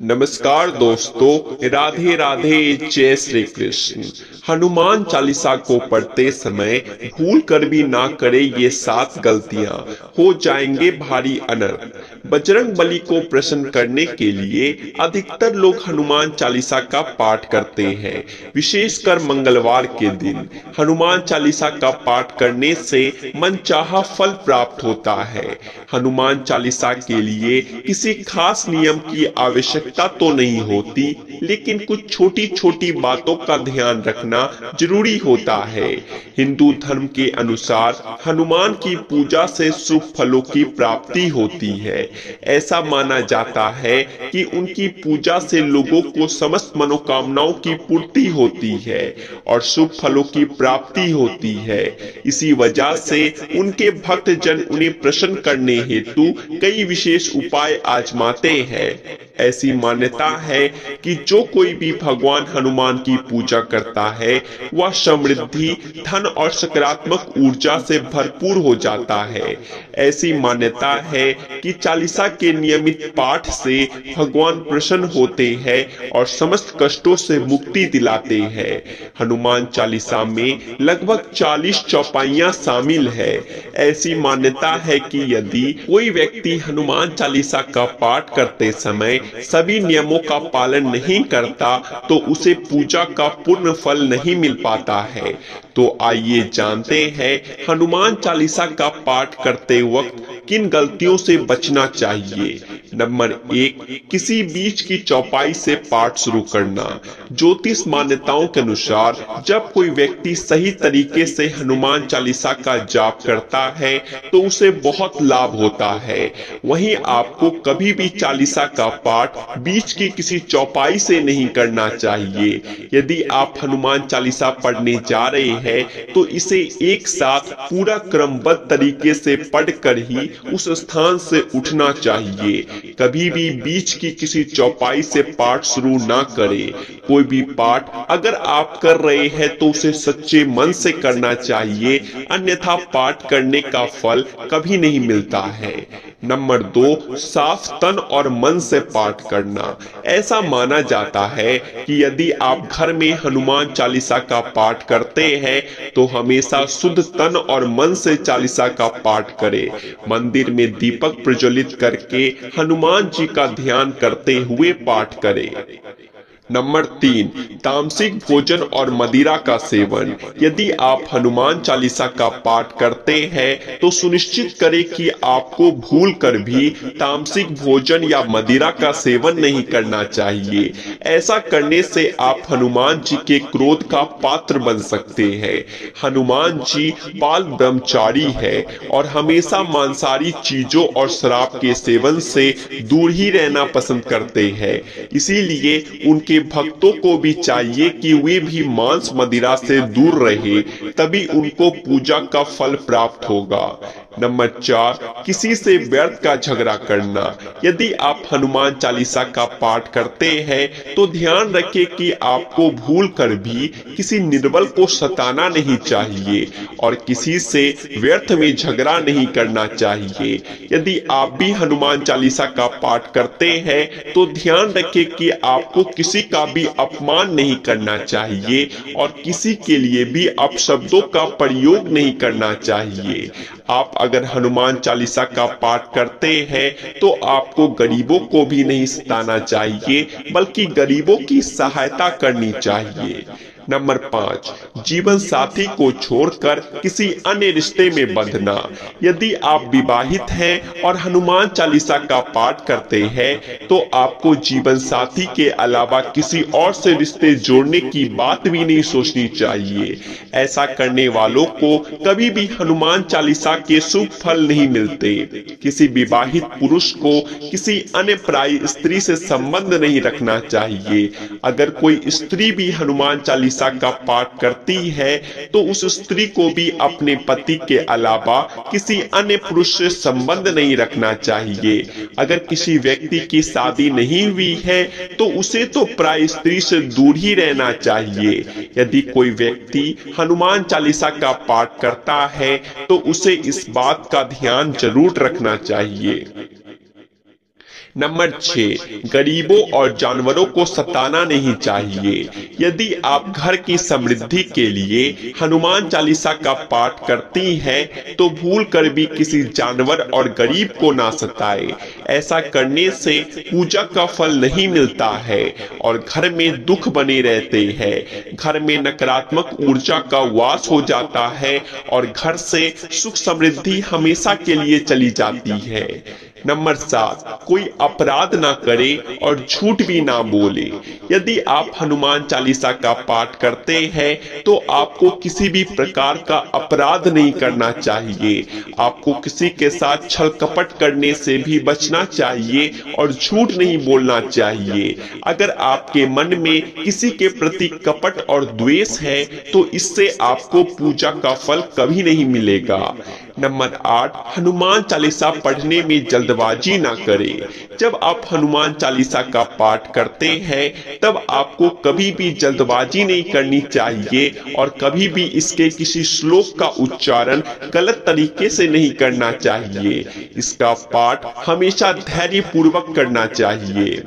नमस्कार दोस्तों, राधे राधे, जय श्री कृष्ण। हनुमान चालीसा को पढ़ते समय भूल कर भी ना करे ये 7 गलतियां, हो जाएंगे भारी अनर्थ। बजरंग बली को प्रसन्न करने के लिए अधिकतर लोग हनुमान चालीसा का पाठ करते हैं। विशेषकर मंगलवार के दिन हनुमान चालीसा का पाठ करने से मनचाहा फल प्राप्त होता है। हनुमान चालीसा के लिए किसी खास नियम की आवश्यकता तो नहीं होती, लेकिन कुछ छोटी छोटी बातों का ध्यान रखना जरूरी होता है। हिंदू धर्म के अनुसार हनुमान की पूजा से शुभ फलों की प्राप्ति होती है। ऐसा माना जाता है कि उनकी पूजा से लोगों को समस्त मनोकामनाओं की पूर्ति होती है और शुभ फलों की प्राप्ति होती है। इसी वजह से उनके भक्त जन उन्हें प्रसन्न करने हेतु कई विशेष उपाय आजमाते हैं। ऐसी मान्यता है कि जो कोई भी भगवान हनुमान की पूजा करता है वह समृद्धि, धन और सकारात्मक ऊर्जा से भरपूर हो जाता है। ऐसी मान्यता है कि चालीसा के नियमित पाठ से भगवान प्रसन्न होते हैं और समस्त कष्टों से मुक्ति दिलाते हैं। हनुमान चालीसा में लगभग 40 चौपाइयां शामिल है। ऐसी मान्यता है कि यदि कोई व्यक्ति हनुमान चालीसा का पाठ करते समय सभी नियमों का पालन नहीं करता तो उसे पूजा का पूर्ण फल नहीं मिल पाता है। तो आइए जानते हैं हनुमान चालीसा का पाठ करते वक्त किन गलतियों से बचना चाहिए। नंबर 1, किसी बीच की चौपाई से पाठ शुरू करना। ज्योतिष मान्यताओं के अनुसार जब कोई व्यक्ति सही तरीके से हनुमान चालीसा का जाप करता है तो उसे बहुत लाभ होता है। वहीं आपको कभी भी चालीसा का पाठ बीच की किसी चौपाई से नहीं करना चाहिए। यदि आप हनुमान चालीसा पढ़ने जा रहे हैं तो इसे एक साथ पूरा क्रमबद्ध तरीके से पढ़कर ही उस स्थान से उठना चाहिए। कभी भी बीच की किसी चौपाई से पाठ शुरू ना करें। कोई भी पाठ अगर आप कर रहे हैं तो उसे सच्चे मन से करना चाहिए, अन्यथा पाठ करने का फल कभी नहीं मिलता है। नंबर 2, साफ तन और मन से पाठ करना। ऐसा माना जाता है कि यदि आप घर में हनुमान चालीसा का पाठ करते हैं तो हमेशा शुद्ध तन और मन से चालीसा का पाठ करें। मंदिर में दीपक प्रज्वलित करके हनुमान जी का ध्यान करते हुए पाठ करें। नंबर 3, तामसिक भोजन और मदिरा का सेवन। यदि आप हनुमान चालीसा का पाठ करते हैं तो सुनिश्चित करें कि आपको भूल कर भी तामसिक भोजन या मदिरा का सेवन नहीं करना चाहिए। ऐसा करने से आप हनुमान जी के क्रोध का पात्र बन सकते हैं। हनुमान जी बाल ब्रह्मचारी है और हमेशा मांसाहारी चीजों और शराब के सेवन से दूर ही रहना पसंद करते हैं। इसीलिए उनके भक्तों को भी चाहिए कि वे भी मांस मदिरा से दूर रहे, तभी उनको पूजा का फल प्राप्त होगा। नंबर 4, किसी से व्यर्थ का झगड़ा करना। यदि आप हनुमान चालीसा का पाठ करते हैं तो ध्यान रखें कि आपको भूल कर भी किसी निर्बल को सताना नहीं चाहिए और किसी से व्यर्थ में झगड़ा नहीं करना चाहिए। यदि आप भी हनुमान चालीसा का पाठ करते हैं तो ध्यान रखें कि आपको किसी का भी अपमान नहीं करना चाहिए और किसी के लिए भी अपशब्दों का प्रयोग नहीं करना चाहिए। आप अगर हनुमान चालीसा का पाठ करते हैं तो आपको गरीबों को भी नहीं सताना चाहिए, बल्कि गरीबों की सहायता करनी चाहिए। नंबर 5, जीवन साथी को छोड़कर किसी अन्य रिश्ते में बंधना। यदि आप विवाहित हैं और हनुमान चालीसा का पाठ करते हैं तो आपको जीवन साथी के अलावा किसी और से रिश्ते जोड़ने की बात भी नहीं सोचनी चाहिए। ऐसा करने वालों को कभी भी हनुमान चालीसा के शुभ फल नहीं मिलते। किसी विवाहित पुरुष को किसी अन्य पराई स्त्री से संबंध नहीं रखना चाहिए। अगर कोई स्त्री भी हनुमान चालीसा का पाठ करती है तो उस स्त्री को भी अपने पति के अलावा किसी अन्य पुरुष से संबंध नहीं रखना चाहिए। अगर किसी व्यक्ति की शादी नहीं हुई है तो उसे तो पराई स्त्री से दूर ही रहना चाहिए। यदि कोई व्यक्ति हनुमान चालीसा का पाठ करता है तो उसे इस बात का ध्यान जरूर रखना चाहिए। नंबर 6, गरीबों और जानवरों को सताना नहीं चाहिए। यदि आप घर की समृद्धि के लिए हनुमान चालीसा का पाठ करती हैं, तो भूल कर भी किसी जानवर और गरीब को ना सताए। ऐसा करने से पूजा का फल नहीं मिलता है और घर में दुख बने रहते हैं। घर में नकारात्मक ऊर्जा का वास हो जाता है और घर से सुख समृद्धि हमेशा के लिए चली जाती है। नंबर 7, कोई अपराध ना करे और झूठ भी ना बोले। यदि आप हनुमान चालीसा का पाठ करते हैं तो आपको किसी भी प्रकार का अपराध नहीं करना चाहिए। आपको किसी के साथ छल कपट करने से भी बचना चाहिए और झूठ नहीं बोलना चाहिए। अगर आपके मन में किसी के प्रति कपट और द्वेष है तो इससे आपको पूजा का फल कभी नहीं मिलेगा। नंबर 8, हनुमान चालीसा पढ़ने में जल्दबाजी ना करें। जब आप हनुमान चालीसा का पाठ करते हैं तब आपको कभी भी जल्दबाजी नहीं करनी चाहिए और कभी भी इसके किसी श्लोक का उच्चारण गलत तरीके से नहीं करना चाहिए। इसका पाठ हमेशा धैर्य पूर्वक करना चाहिए।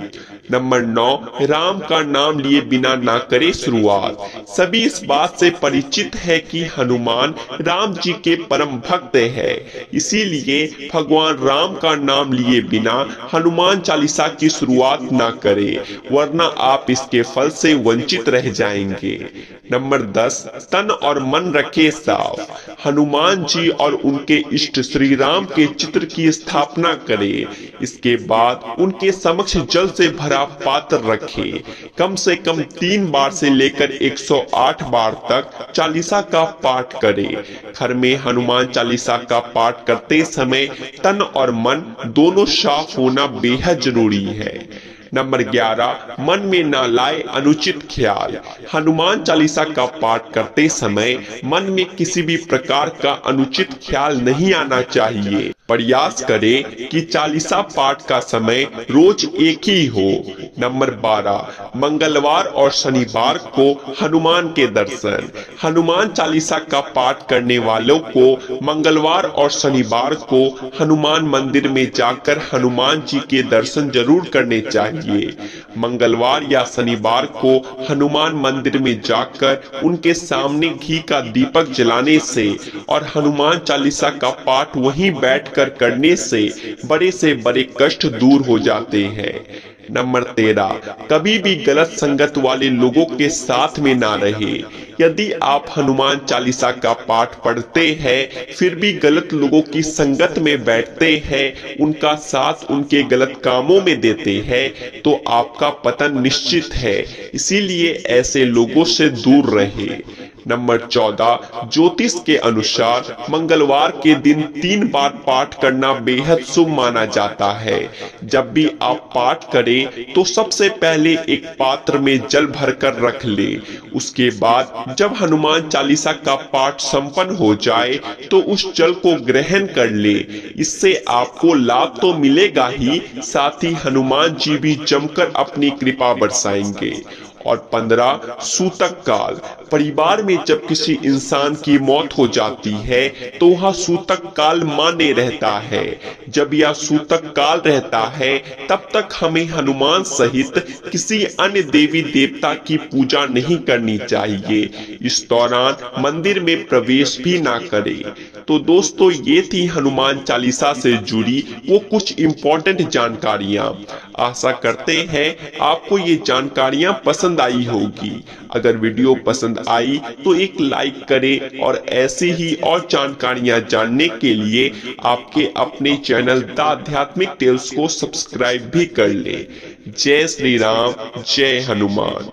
नंबर 9, राम का नाम लिए बिना ना करे शुरुआत। सभी इस बात से परिचित है कि हनुमान राम जी के परम भक्त है, इसीलिए भगवान राम का नाम लिए बिना हनुमान चालीसा की शुरुआत ना करें, वरना आप इसके फल से वंचित रह जाएंगे। नंबर 10, तन और मन रखे साफ। हनुमान जी और उनके इष्ट श्री राम के चित्र की स्थापना करें। इसके बाद उनके समक्ष जल से भरा पात्र रखें। कम से कम 3 बार से लेकर 108 बार तक चालीसा का पाठ करें। घर में हनुमान चालीसा का पाठ करते समय तन और मन दोनों साफ होना बेहद जरूरी है। नंबर 11, मन में ना लाए अनुचित ख्याल। हनुमान चालीसा का पाठ करते समय मन में किसी भी प्रकार का अनुचित ख्याल नहीं आना चाहिए। प्रयास करें कि चालीसा पाठ का समय रोज एक ही हो। नंबर 12, मंगलवार और शनिवार को हनुमान के दर्शन। हनुमान चालीसा का पाठ करने वालों को मंगलवार और शनिवार को हनुमान मंदिर में जाकर हनुमान जी के दर्शन जरूर करने चाहिए। मंगलवार या शनिवार को हनुमान मंदिर में जाकर उनके सामने घी का दीपक जलाने से और हनुमान चालीसा का पाठ वहीं बैठकर करने से बड़े कष्ट दूर हो जाते हैं। नंबर 13, कभी भी गलत संगत वाले लोगों के साथ में ना रहे। यदि आप हनुमान चालीसा का पाठ पढ़ते हैं फिर भी गलत लोगों की संगत में बैठते हैं, उनका साथ उनके गलत कामों में देते हैं, तो आपका पतन निश्चित है। इसीलिए ऐसे लोगों से दूर रहे। नंबर 14, ज्योतिष के अनुसार मंगलवार के दिन 3 बार पाठ करना बेहद शुभ माना जाता है। जब भी आप पाठ करें तो सबसे पहले एक पात्र में जल भरकर रख ले। उसके बाद जब हनुमान चालीसा का पाठ संपन्न हो जाए तो उस जल को ग्रहण कर ले। इससे आपको लाभ तो मिलेगा ही, साथ ही हनुमान जी भी जमकर अपनी कृपा बरसाएंगे। और 15, सूतक काल। परिवार में जब किसी इंसान की मौत हो जाती है तो वह सूतक काल मान्य रहता है। जब यह सूतक काल रहता है तब तक हमें हनुमान सहित किसी अन्य देवी देवता की पूजा नहीं करनी चाहिए। इस दौरान मंदिर में प्रवेश भी ना करें। तो दोस्तों, ये थी हनुमान चालीसा से जुड़ी वो कुछ इंपॉर्टेंट जानकारियां। आशा करते हैं आपको ये जानकारियां पसंद आई होगी। अगर वीडियो पसंद आई तो एक लाइक करें और ऐसी ही और जानकारियां जानने के लिए आपके अपने चैनल द आध्यात्मिक टेल्स को सब्सक्राइब भी कर ले। जय श्री राम, जय हनुमान।